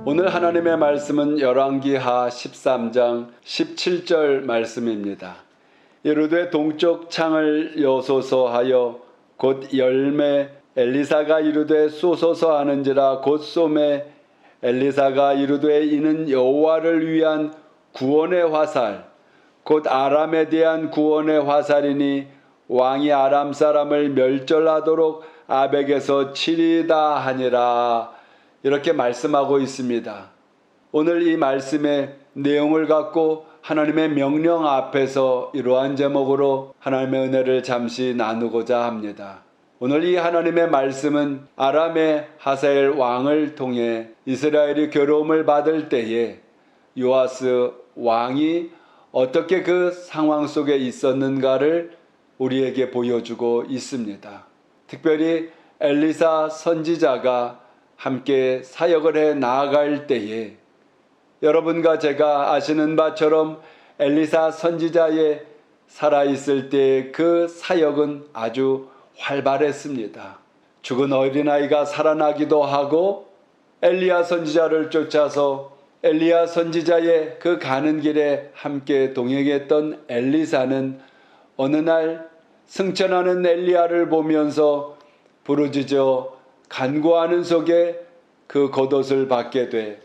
오늘 하나님의 말씀은 열왕기하 13장 17절 말씀입니다. 이르되 동쪽 창을 여소서 하여 곧 열매 엘리사가 이르되 쏘소서 하는지라 곧 쏘매 엘리사가 이르되 이는 여호와를 위한 구원의 화살 곧 아람에 대한 구원의 화살이니 왕이 아람 사람을 멸절하도록 아벡에서 치리다 하니라. 이렇게 말씀하고 있습니다. 오늘 이 말씀의 내용을 갖고 하나님의 명령 앞에서 이러한 제목으로 하나님의 은혜를 잠시 나누고자 합니다. 오늘 이 하나님의 말씀은 아람의 하사엘 왕을 통해 이스라엘이 괴로움을 받을 때에 요아스 왕이 어떻게 그 상황 속에 있었는가를 우리에게 보여주고 있습니다. 특별히 엘리사 선지자가 함께 사역을 해 나아갈 때에 여러분과 제가 아시는 바처럼 엘리사 선지자의 살아있을 때 그 사역은 아주 활발했습니다. 죽은 어린아이가 살아나기도 하고 엘리야 선지자를 쫓아서 엘리야 선지자의 그 가는 길에 함께 동행했던 엘리사는 어느 날 승천하는 엘리야를 보면서 부르짖어 간구하는 속에 그 겉옷을 받게 돼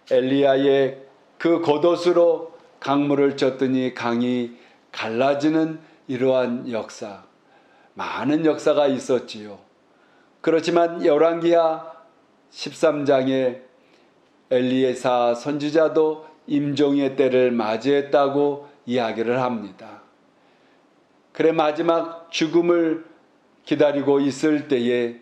엘리야의 그 겉옷으로 강물을 쳤더니 강이 갈라지는 이러한 역사, 많은 역사가 있었지요. 그렇지만 열왕기하 13장에 엘리사 선지자도 임종의 때를 맞이했다고 이야기를 합니다. 그래 마지막 죽음을 기다리고 있을 때에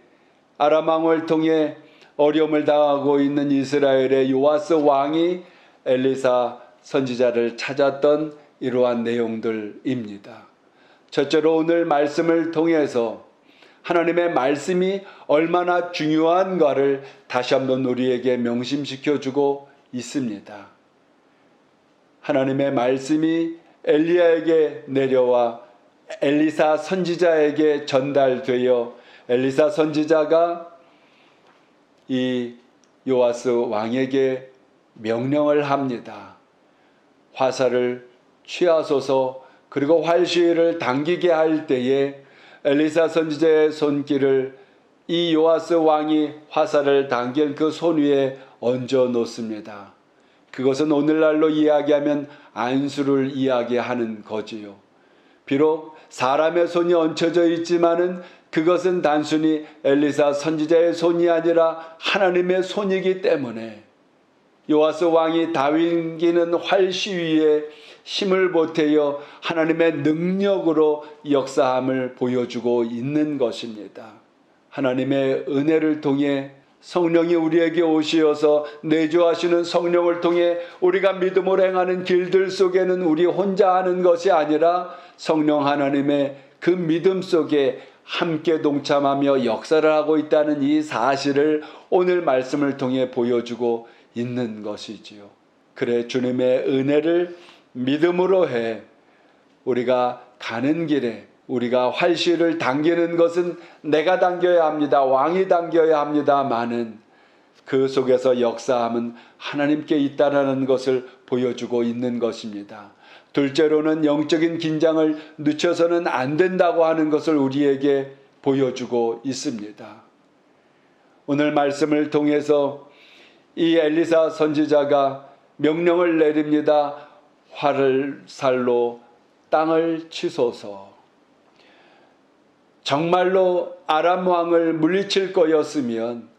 아람 왕을 통해 어려움을 당하고 있는 이스라엘의 요아스 왕이 엘리사 선지자를 찾았던 이러한 내용들입니다. 첫째로 오늘 말씀을 통해서 하나님의 말씀이 얼마나 중요한가를 다시 한번 우리에게 명심시켜주고 있습니다. 하나님의 말씀이 엘리야에게 내려와 엘리사 선지자에게 전달되어 엘리사 선지자가 이 요아스 왕에게 명령을 합니다. 화살을 취하소서. 그리고 활시위를 당기게 할 때에 엘리사 선지자의 손길을 이 요아스 왕이 화살을 당긴 그 손 위에 얹어 놓습니다. 그것은 오늘날로 이야기하면 안수를 이야기하는 거지요. 비록 사람의 손이 얹혀져 있지만은 그것은 단순히 엘리사 선지자의 손이 아니라 하나님의 손이기 때문에 요아스 왕이 다윈기는 활시위에 힘을 보태어 하나님의 능력으로 역사함을 보여주고 있는 것입니다. 하나님의 은혜를 통해 성령이 우리에게 오시어서 내주하시는 성령을 통해 우리가 믿음으로 행하는 길들 속에는 우리 혼자 하는 것이 아니라 성령 하나님의 그 믿음 속에 함께 동참하며 역사를 하고 있다는 이 사실을 오늘 말씀을 통해 보여주고 있는 것이지요. 그래 주님의 은혜를 믿음으로 해 우리가 가는 길에 우리가 활시를 당기는 것은 내가 당겨야 합니다. 왕이 당겨야 합니다마는 그 속에서 역사함은 하나님께 있다라는 것을 보여주고 있는 것입니다. 둘째로는 영적인 긴장을 늦춰서는 안 된다고 하는 것을 우리에게 보여주고 있습니다. 오늘 말씀을 통해서 이 엘리사 선지자가 명령을 내립니다. 활살로 땅을 치소서. 정말로 아람 왕을 물리칠 거였으면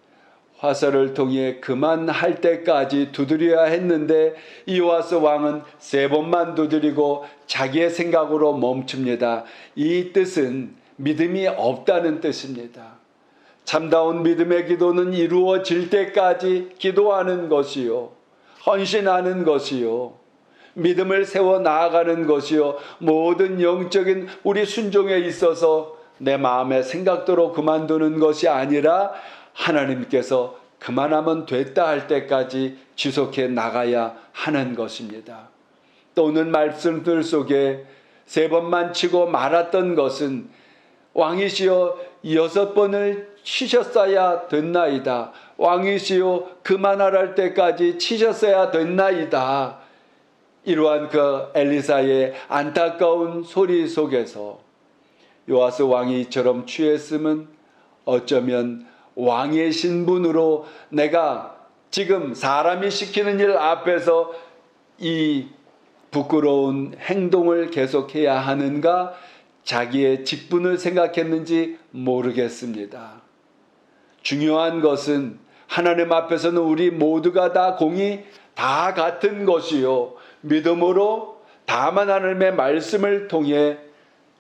화살을 통해 그만할 때까지 두드려야 했는데 요아스 왕은 3번만 두드리고 자기의 생각으로 멈춥니다. 이 뜻은 믿음이 없다는 뜻입니다. 참다운 믿음의 기도는 이루어질 때까지 기도하는 것이요, 헌신하는 것이요, 믿음을 세워 나아가는 것이요, 모든 영적인 우리 순종에 있어서 내 마음의 생각대로 그만두는 것이 아니라 하나님께서 그만하면 됐다 할 때까지 지속해 나가야 하는 것입니다. 또 오늘 말씀들 속에 3번만 치고 말았던 것은 왕이시여 6번을 치셨어야 됐나이다. 왕이시여 그만하랄 때까지 치셨어야 됐나이다. 이러한 그 엘리사의 안타까운 소리 속에서 요아스 왕이 이처럼 취했음은 어쩌면 왕의 신분으로 내가 지금 사람이 시키는 일 앞에서 이 부끄러운 행동을 계속해야 하는가 자기의 직분을 생각했는지 모르겠습니다. 중요한 것은 하나님 앞에서는 우리 모두가 다 공이 다 같은 것이요 믿음으로 다만 하나님의 말씀을 통해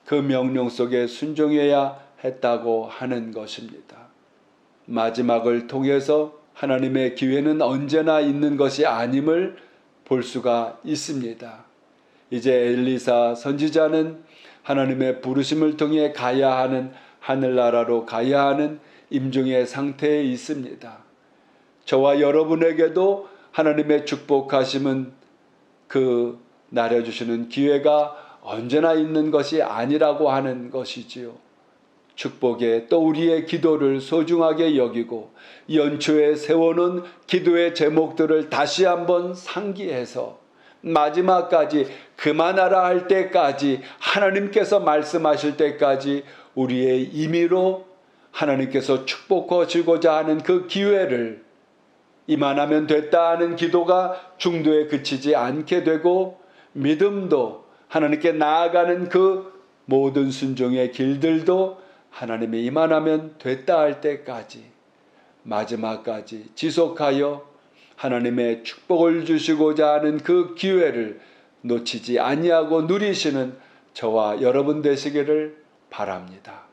그 명령 속에 순종해야 했다고 하는 것입니다. 마지막을 통해서 하나님의 기회는 언제나 있는 것이 아님을 볼 수가 있습니다. 이제 엘리사 선지자는 하나님의 부르심을 통해 가야 하는 하늘나라로 가야 하는 임종의 상태에 있습니다. 저와 여러분에게도 하나님의 축복하심은 그 나려주시는 기회가 언제나 있는 것이 아니라고 하는 것이지요. 축복에 또 우리의 기도를 소중하게 여기고 연초에 세워놓은 기도의 제목들을 다시 한번 상기해서 마지막까지 그만하라 할 때까지 하나님께서 말씀하실 때까지 우리의 임의로 하나님께서 축복하시고자 하는 그 기회를 이만하면 됐다 하는 기도가 중도에 그치지 않게 되고 믿음도 하나님께 나아가는 그 모든 순종의 길들도 하나님이 이만하면 됐다 할 때까지 마지막까지 지속하여 하나님의 축복을 주시고자 하는 그 기회를 놓치지 아니하고 누리시는 저와 여러분 되시기를 바랍니다.